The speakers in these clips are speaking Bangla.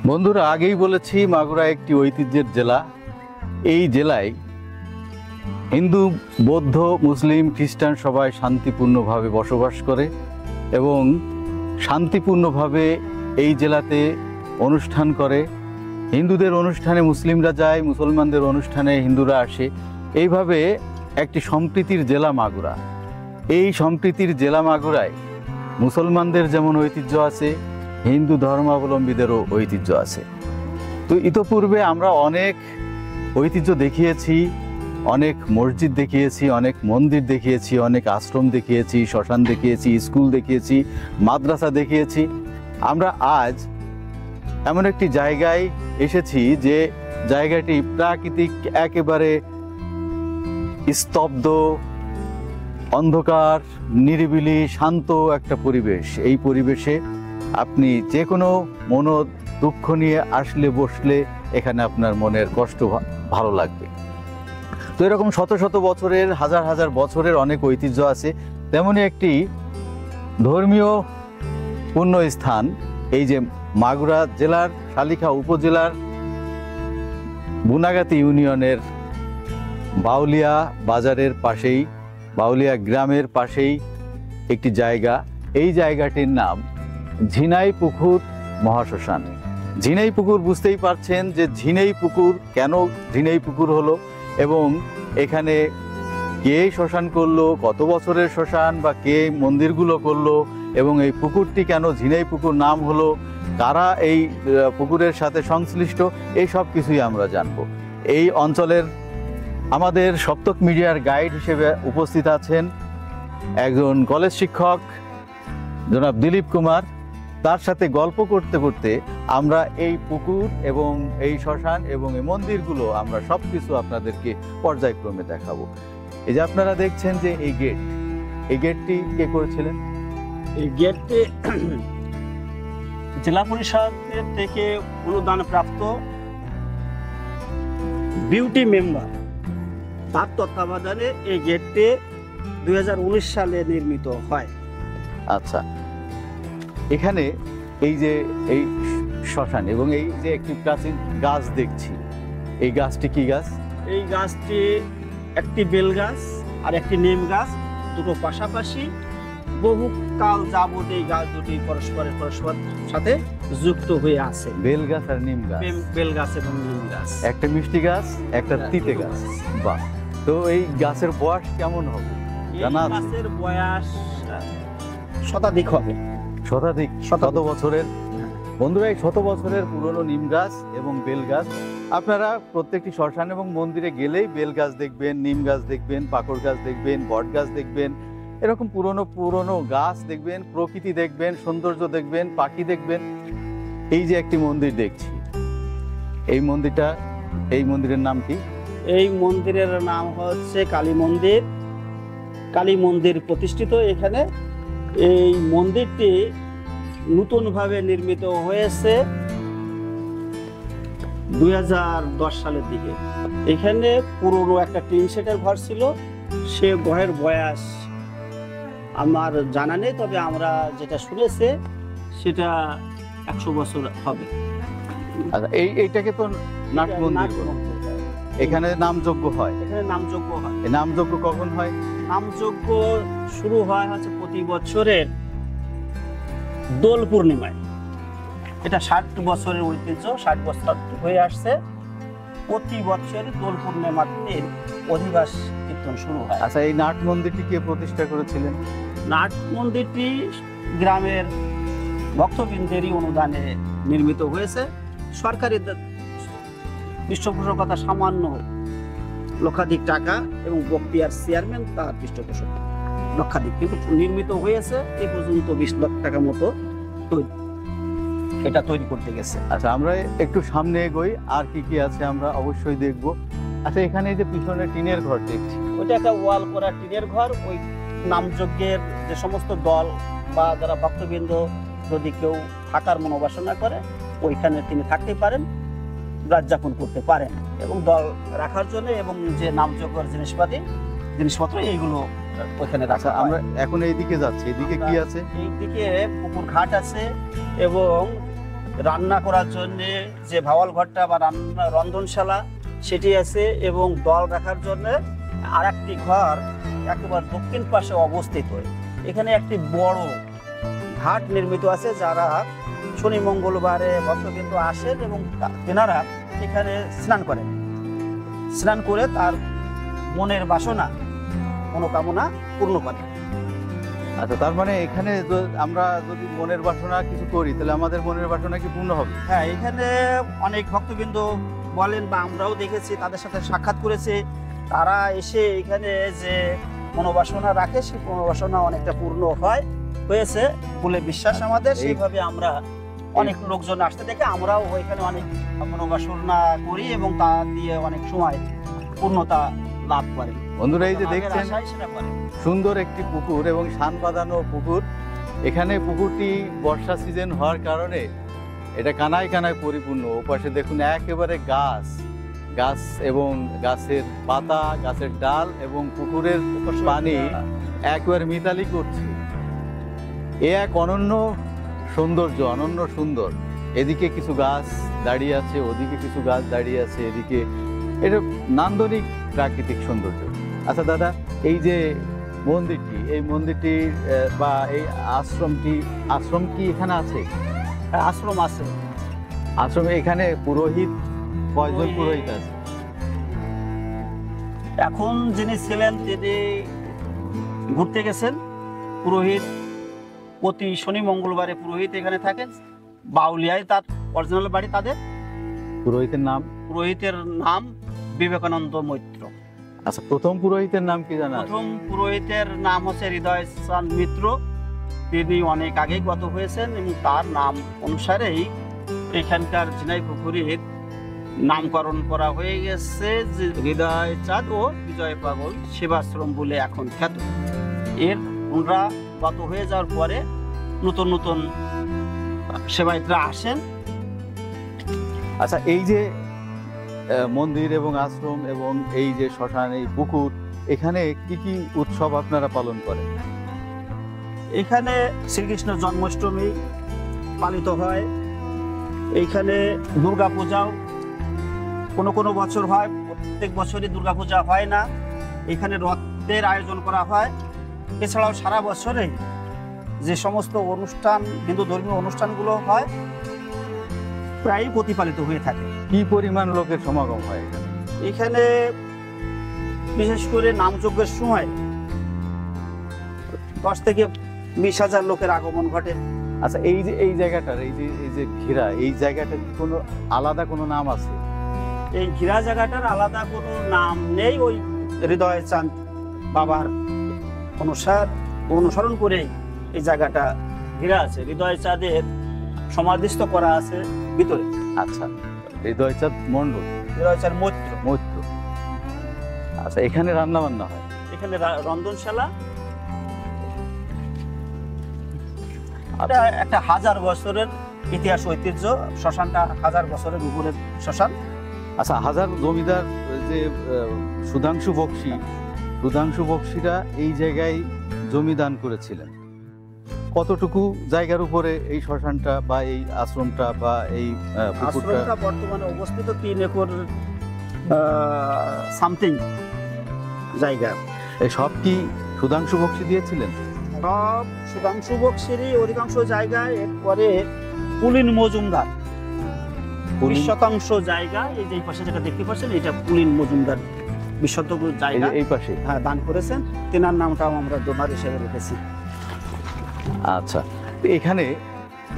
বন্ধুরা, আগেই বলেছি মাগুরা একটি ঐতিহ্যের জেলা। এই জেলায় হিন্দু, বৌদ্ধ, মুসলিম, খ্রিস্টান সবাই শান্তিপূর্ণভাবে বসবাস করে এবং শান্তিপূর্ণভাবে এই জেলাতে অনুষ্ঠান করে। হিন্দুদের অনুষ্ঠানে মুসলিমরা যায়, মুসলমানদের অনুষ্ঠানে হিন্দুরা আসে। এইভাবে একটি সম্প্রীতির জেলা মাগুরা। এই সম্প্রীতির জেলা মাগুরায় মুসলমানদের যেমন ঐতিহ্য আছে, হিন্দু ধর্মাবলম্বীদেরও ঐতিহ্য আছে। তো ইতোপূর্বে আমরা অনেক ঐতিহ্য দেখিয়েছি, অনেক মসজিদ দেখিয়েছি, অনেক মন্দির দেখিয়েছি, অনেক আশ্রম দেখিয়েছি, শ্মশান দেখিয়েছি, স্কুল দেখিয়েছি, মাদ্রাসা দেখিয়েছি। আমরা আজ এমন একটি জায়গায় এসেছি যে জায়গাটি প্রাকৃতিক, একেবারে স্তব্ধ, অন্ধকার, নিরিবিলি, শান্ত একটা পরিবেশ। এই পরিবেশে আপনি যে কোনো দুঃখ নিয়ে আসলে, বসলে এখানে আপনার মনের কষ্ট ভালো লাগবে। তো এরকম শত শত বছরের, হাজার হাজার বছরের অনেক ঐতিহ্য আছে। তেমনই একটি ধর্মীয় পুণ্যস্থান এই যে মাগুরা জেলার শালিখা উপজেলার বুনাগাতি ইউনিয়নের বাউলিয়া বাজারের পাশেই, বাউলিয়া গ্রামের পাশেই একটি জায়গা। এই জায়গাটির নাম ঝিনাই পুকুর মহাশ্মশান। ঝিনাই পুকুর, বুঝতেই পারছেন যে ঝিনাই পুকুর কেন ঝিনাই পুকুর হলো এবং এখানে কে শ্মশান করলো, কত বছরের শ্মশান বা কে মন্দিরগুলো করলো এবং এই পুকুরটি কেন ঝিনাই পুকুর নাম হলো, কারা এই পুকুরের সাথে সংশ্লিষ্ট, এই সব কিছুই আমরা জানব। এই অঞ্চলের আমাদের সপ্তক মিডিয়ার গাইড হিসেবে উপস্থিত আছেন একজন কলেজ শিক্ষক জনাব দিলীপ কুমার। তার সাথে গল্প করতে করতে আমরা এই পুকুর এবং এই শ্মশান এবং এই মন্দিরগুলো আমরা সব কিছু আপনাদেরকে পর্যায়ক্রমে দেখাবো। এই যে আপনারা দেখছেন যে এই গেট, এই গেটটি কে করেছিলেন? এই গেটটি জেলা পরিষদের থেকে অনুদান প্রাপ্ত বিউটি মেম্বার, তার তত্ত্বাবধানে এই গেটটি 2019 সালে নির্মিত হয়। আচ্ছা, এখানে এই যে এই শ্মশান এবং এই যে একটি প্রাচীন গাছ দেখছি, এই গাছটি কি গাছ? এই গাছটি একটি বেল গাছ আর একটি নিম গাছ, দুটো পাশাপাশি বহু কাল যাবত এই গাছ দুটি পরস্পর সাথে যুক্ত হয়ে আছে। বেল গাছ আর নিম গাছ। বেল গাছ এবং নিম গাছ, একটা মিষ্টি গাছ, একটা তিতে গাছ। বাহ! তো এই গাছের বয়স কেমন হবে জানা আছে? গাছের বয়স শতাধিক হবে। শতাধিক? শত বছরের? বন্ধুরা, এই শত বছরের পুরনো নিম গাছ এবং বেল গাছ, আপনারা প্রত্যেকটি শ্মশান এবং মন্দিরে গেলেই বেল গাছ দেখবেন, নিম গাছ দেখবেন, পাকড় গাছ দেখবেন, বট গাছ দেখবেন, এরকম পুরনো পুরনো গাছ দেখবেন, প্রকৃতি দেখবেন, সৌন্দর্য দেখবেন, পাখি দেখবেন। এই যে একটি মন্দির দেখছি, এই মন্দিরটা, এই মন্দিরের নাম কি? এই মন্দিরের নাম হচ্ছে কালী মন্দির। কালী মন্দির প্রতিষ্ঠিত এখানে। এই মন্দিরটি নতুনভাবে নির্মিত হয়েছে 2010 সালের দিকে। এখানে পুরনো একটা টিন শেডের ঘর ছিল, সে ঘরের বয়স আমার জানা নেই, তবে আমরা যেটা শুনেছি সেটা 100 বছর হবে। আচ্ছা, এইটাকে তো নাট মন্দির বলে। এখানে নামযজ্ঞ হয়? এখানে নামযজ্ঞ হয়। এই নামযজ্ঞ কখন হয়? নামযজ্ঞ শুরু হয় হচ্ছে প্রতি বছরের দোল পূর্ণিমায়। এটা 60 বছরের ঐতিহ্য, 60 বছর হয়ে আসছে। প্রতি বছর দোল পূর্ণিমার দিন অধিবাস কীর্তন শুরু হয়। আচ্ছা, এই নাট মন্দিরটি কে প্রতিষ্ঠা করেছিলেন? নাট মন্দিরটি গ্রামের ভক্তবৃন্দেরই অনুদানে নির্মিত হয়েছে। সরকারি পৃষ্ঠপোষকতা সামান্য লক্ষাধিক টাকা এবং বক্তিয়ার চেয়ারম্যান তার পৃষ্ঠপোষক লক্ষাধিক, কিন্তু নির্মিত হয়েছে এই পর্যন্ত 20 লাখ টাকা মতো এটা তৈরি করতে গেছে। আচ্ছা, আমরা একটু সামনে এগোই, আর কি কি আছে আমরা অবশ্যই দেখব। আচ্ছা, এখানে এই যে পিছনে টিনের ঘর দেখছি, ওইটা একটা ওয়াল করা টিনের ঘর। ওই নামযজ্ঞের যে সমস্ত দল বা যারা ভক্তবৃন্দ যদি কেউ থাকার মনোবাসনা করে, ওইখানে তিনি থাকতে পারেন, রাত যাপন করতে পারেন এবং দল রাখার জন্য এবং যে নামযজ্ঞের জিনিসপত্র এইগুলো ওইখানে রাখা। আমরা এখন এইদিকে যাচ্ছি, এইদিকে কি আছে? এইদিকে পুকুর ঘাট আছে এবং রান্না করার জন্য যে ভাওয়াল ঘরটা বা রন্ধনশালা সেটি আছে, এবং দল রাখার জন্য আর একটি ঘর একেবারে দক্ষিণ পাশে অবস্থিত। এখানে একটি বড় ঘাট নির্মিত আছে, যারা শনি মঙ্গলবারে ভক্তবৃন্দ আসেন এবং তেনারা এখানে স্নান করেন। স্নান করে তার মনের বাসনা মনোকামনা পূর্ণ করে। আচ্ছা, তার মানে এখানে আমরা যদি মনের বাসনা কিছু করি তাহলে আমাদের মনের বাসনা কি পূর্ণ হবে? হ্যাঁ, এখানে অনেক ভক্তবৃন্দ বলেন বা আমরাও দেখেছি, তাদের সাথে সাক্ষাৎ করেছে, তারা এসে এখানে যে মনোবাসনা রাখে সেই মনোবাসনা অনেকটা পূর্ণ হয়েছে বলে বিশ্বাস আমাদের। সেইভাবে আমরা অনেক লোকজন আসতে দেখে আমরাও ওইখানে অনেক মনোবাসনা করি এবং তা দিয়ে অনেক সময় পূর্ণতা লাভ করে। বন্ধুরা, এই যে দেখছেন সুন্দর একটি পুকুর এবং শান বাঁধানো পুকুর। এখানে পুকুরটি বর্ষা সিজন হওয়ার কারণে এটা কানায় কানায় পরিপূর্ণ। ওপাশে দেখুন একেবারে গাছ গাছ এবং গাছের পাতা, গাছের ডাল এবং পুকুরের পানি একবারে মিতালি করছে। এ এক অনন্য সৌন্দর্য, অনন্য সুন্দর। এদিকে কিছু গাছ দাঁড়িয়ে আছে, ওদিকে কিছু গাছ দাঁড়িয়ে আছে, এদিকে এটা নান্দনিক প্রাকৃতিক সৌন্দর্য। আচ্ছা দাদা, এই যে মন্দিরটি, এই মন্দিরটি বা এই আশ্রম কি এখানে আছে? আশ্রম আছে। আশ্রমে এখানে পুরোহিত কয়জন পুরোহিত আছে? এখন যিনি ছিলেন তিনি ঘুরতে গেছেন। পুরোহিত প্রতি শনি মঙ্গলবারে পুরোহিত এখানে থাকেন। বাউলিয়ায় তার অরিজিনাল বাড়ি। তাদের পুরোহিতের নাম বিবেকানন্দ মৈত্র। আচ্ছা, প্রথম পুরোহিতের নাম কি জানা? প্রথম পুরোহিতের নাম হচ্ছে হৃদয় চাঁদ মিত্র। তিনি অনেক আগেই গত হয়েছেন এবং তার নাম অনুসারেই এখানকার ঝিনাই পুকুরের নামকরণ করা হয়ে গেছে যে হৃদয় চাঁদ ও বিজয় পাগল সেবাশ্রম বলে এখন খ্যাত। এর ওনারা গত হয়ে যাওয়ার পরে নতুন নতুন সেবায়িতরা আসেন। আচ্ছা, এই যে মন্দির এবং আশ্রম এবং এই যে শ্মশান, এই পুকুর, এখানে কি কি উৎসব আপনারা পালন করেন? এখানে শ্রীকৃষ্ণ জন্মাষ্টমী পালিত হয়। এইখানে দুর্গা পূজাও কোনো কোনো বছর হয়, প্রত্যেক বছরই দুর্গা পূজা হয় না। এখানে রথের আয়োজন করা হয়। এছাড়াও সারা বছরে যে সমস্ত অনুষ্ঠান, হিন্দু ধর্মীয় অনুষ্ঠানগুলো হয়, প্রায়ই প্রতিপালিত হয়ে থাকে। কি পরিমাণ লোকের সমাগম হয় এখানে? এখানে বিশেষ করে নামযজ্ঞের সময় 10 থেকে 20,000 লোকের আগমন ঘটে। আচ্ছা, এই জায়গাটার এই যে ঘিরা, এই জায়গাটার কি কোনো আলাদা কোনো নাম আছে? এই ঘিরা জায়গাটার আলাদা কোনো নাম নেই। ওই হৃদয় চাঁদ বাবার অনুসরণ করে এই জায়গাটা ঘিরা আছে। হৃদয় চাঁদের সমাধিস্থ করা আছে ভিতরে। আচ্ছা, হৃদয় চাঁদ মণ্ডল, হৃদয় চাঁদ মৈত্র। আচ্ছা, এখানে রান্না বান্না হয়? এখানে রন্ধনশালা। এটা একটা 1000 বছরের ইতিহাস ঐতিহ্য। শ্মশানটা 1000 বছরের উপরের শ্মশান। আচ্ছা, হাজার জমিদার যে সুধাংশু বক্সিরা এই জায়গায় জমি দান করেছিলেন। কতটুকু জায়গার উপরে এই শ্মশানটা বা এই আশ্রমটা বা এই আশ্রমটা বর্তমানে অবস্থিত 3 একর সামথিং জায়গা। এই সব কি সুধাংশু বক্সি দিয়েছিলেন? সব সুধাংশু বক্সিরই অধিকাংশ জায়গায়। এরপরে পুলিন মজুমদার 20% জায়গা, এই যে পাশে যেটা দেখতে পাচ্ছেন, এটা পুলিন মজুমদার 20% জায়গা এই পাশে দান করেছেন। তেনার নামটাও আমরা ডোনার হিসেবে রেখেছি। আচ্ছা, এখানে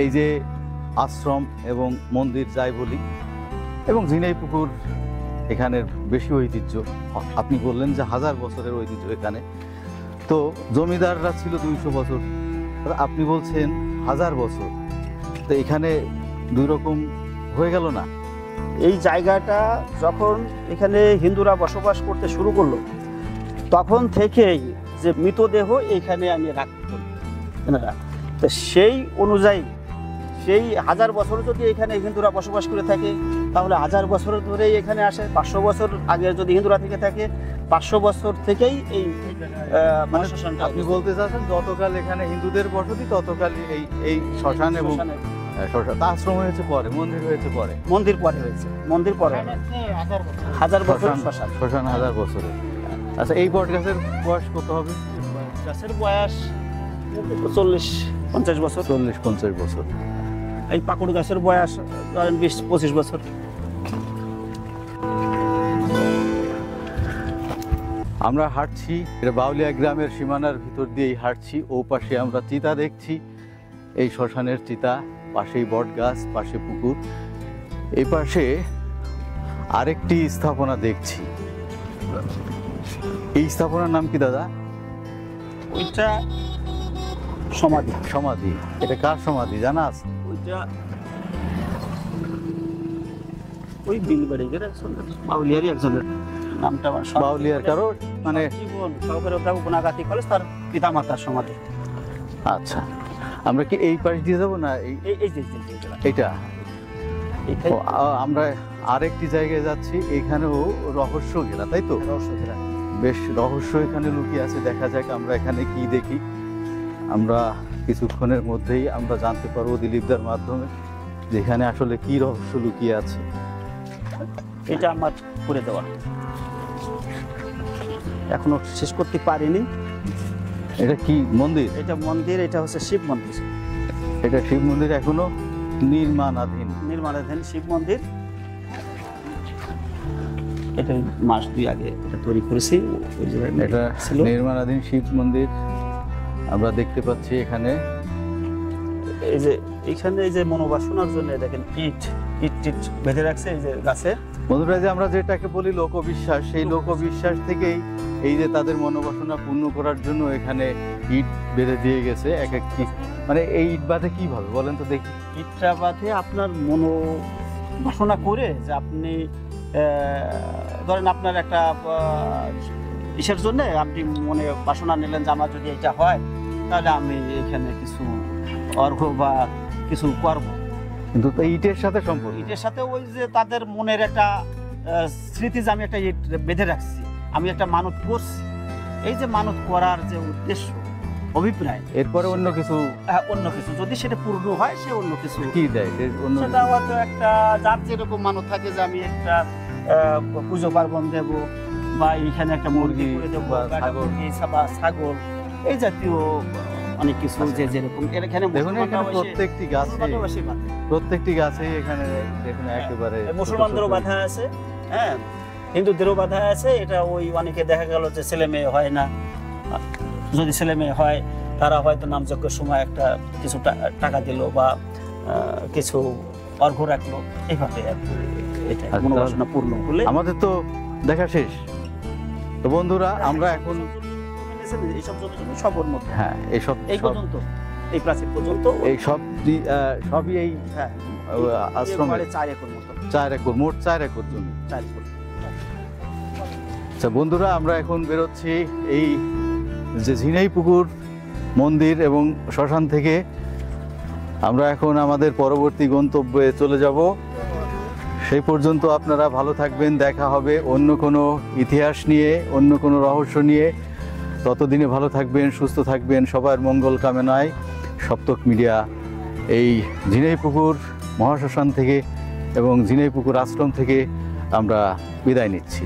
এই যে আশ্রম এবং মন্দির যাই বলি এবং ঝিনাই পুকুর, এখানের বেশি ঐতিহ্য। আপনি বললেন যে 1000 বছরের ঐতিহ্য এখানে। তো জমিদাররা ছিল 200 বছর, আপনি বলছেন 1000 বছর। তো এখানে দুই রকম হয়ে গেল না? এই জায়গাটা যখন এখানে হিন্দুরা বসবাস করতে শুরু করলো, তখন থেকেই যে মৃতদেহ এখানে আমি রাখতো এনারা। তো সেই অনুযায়ী সেই 1000 বছর যদি এখানে হিন্দুরা বসবাস করে থাকে, তাহলে 1000 বছর ধরেই এখানে আসে। 500 বছর আগে যদি হিন্দুরা থেকে থাকে, 500 বছর থেকেই এই আপনি বলতে চাচ্ছেন যতকাল এখানে হিন্দুদের বসতি ততকাল এই শ্মশান এবং শ্মশান তা আশ্রম হয়েছে পরে, মন্দির হয়েছে পরে। মন্দির পরে হয়েছে, মন্দির পরে 1000 বছর শ্মশান। শ্মশান 1000 বছরের। আচ্ছা, এই বট গাছের বয়স কত হবে? গাছের বয়স 40-50 বছর। 40-50 বছর। এই পাকুড় গাছের বয়স ধরেন 20-25 বছর। আমরা হাঁটছি, এটা বাউলিয়া গ্রামের সীমানার ভিতর দিয়েই হাঁটছি। ও পাশে আমরা চিতা দেখছি, এই শ্মশানের চিতা, পাশেই বট গাছ, পাশে পুকুর। এই পাশে আরেকটি স্থাপনা দেখছি। এই স্থাপনার নাম কি দাদা? ওইটা সমাধি। সমাধি। এটা কার সমাধি জানা আছে? ওইটা ওই বিলবাড়ি বাউলিয়ারই একজনের, নামটা আমার বাউলিয়ার কারো মানে জীবন সহকারে গুণাগাতি কলেজ, তার পিতা মাতার সমাধি। আচ্ছা, আমরা কি এই পাশ দিয়ে যাবো না এই এইটা? ও, আমরা আরেকটি জায়গায় যাচ্ছি, এখানেও রহস্য ঘেরা, তাই তো? বেশ রহস্য এখানে লুকিয়ে আছে। দেখা যাক আমরা এখানে কি দেখি। আমরা কিছুক্ষণের মধ্যেই আমরা জানতে পারবো দিলীপদার মাধ্যমে যে এখানে আসলে কি রহস্য লুকিয়ে আছে। এটা আমার করে দেওয়া, এখনো শেষ করতে পারিনি। এটা কি মন্দির? এটা মন্দির, এটা হচ্ছে শিব মন্দির। এটা শিব মন্দির, এখনো নির্মাণাধীন। নির্মাণাধীন শিব মন্দির। এটা মাস 2 আগে এটা তৈরি করেছি। এটা নির্মাণাধীন শিব মন্দির আমরা দেখতে পাচ্ছি এখানে। এই যে এখানে এই যে মনোবাসনার জন্য দেখেন ইট বেঁধে রাখছে এই যে গাছে। বন্ধুরা, যে আমরা যেটাকে বলি লোকবিশ্বাস, সেই লোকবিশ্বাস থেকেই এই যে তাদের মনোবাসনা পূর্ণ করার জন্য এখানে ইট বেঁধে দিয়ে গেছে এক একটি। মানে এই ইট বাঁধে কিভাবে বলেন তো দেখি? ইটটা বাঁধে আপনার মনোবাসনা করে যে আপনি ধরেন আপনার একটা ইসের জন্য আপনি মনে বাসনা নিলেন যে আমার যদি এটা হয় তাহলে আমি এখানে কিছু অর্ঘ্য বা কিছু করব। কিন্তু ইটের সাথে সম্পর্ক, ইটের সাথে ওই যে তাদের মনের একটা স্মৃতি যে আমি একটা ইট বেঁধে রাখছি, আমি একটা মানত করছি। এই যে মানত করার যে উদ্দেশ্য, অভিপ্রায়, এরপরে অন্য কিছু যদি সেটা পূর্ণ হয়, সে অন্য কিছু কি দেয়? সেটা হয়তো একটা যার যেরকম মানত থাকে যে আমি একটা পুজো পার্বণ দেব, বা এইখানে একটা মুরগি করে দেবো, বা ছাগল, এই জাতীয় অনেক কিছু যে যেরকম। এখানে দেখুন এখানে প্রত্যেকটি গাছে এখানে দেখুন একেবারে মুসলমানদেরও বাধা আছে, হ্যাঁ, হিন্দুদেরও বাধা আছে। এটা ওই অনেকে দেখা গেল যে ছেলে মেয়ে হয় না, যদি ছেলে মেয়ে হয় তারা হয়তো নামযজ্ঞের সময় একটা কিছু টাকা দিল বা কিছু অর্ঘ্য রাখলো, এইভাবে এটা মনোবাসনা পূর্ণ হলে। আমাদের তো দেখা শেষ। তো বন্ধুরা, আমরা এখন এইসব জন্য সবর মধ্যে, হ্যাঁ, এই পর্যন্ত, এই প্রাচীর পর্যন্ত, এই সবই এই আশ্রমে 4 একর মতো, 4 একর, মোট 4 একর জমি। 4 একর। আচ্ছা বন্ধুরা, আমরা এখন বেরোচ্ছি এই যে ঝিনাই পুকুর মন্দির এবং শ্মশান থেকে। আমরা এখন আমাদের পরবর্তী গন্তব্যে চলে যাব। সেই পর্যন্ত আপনারা ভালো থাকবেন। দেখা হবে অন্য কোনো ইতিহাস নিয়ে, অন্য কোনো রহস্য নিয়ে। ততদিনে ভালো থাকবেন, সুস্থ থাকবেন। সবার মঙ্গল কামনায় সপ্তক মিডিয়া এই ঝিনাই পুকুর মহাশ্মশান থেকে এবং ঝিনাই পুকুর আশ্রম থেকে আমরা বিদায় নিচ্ছি।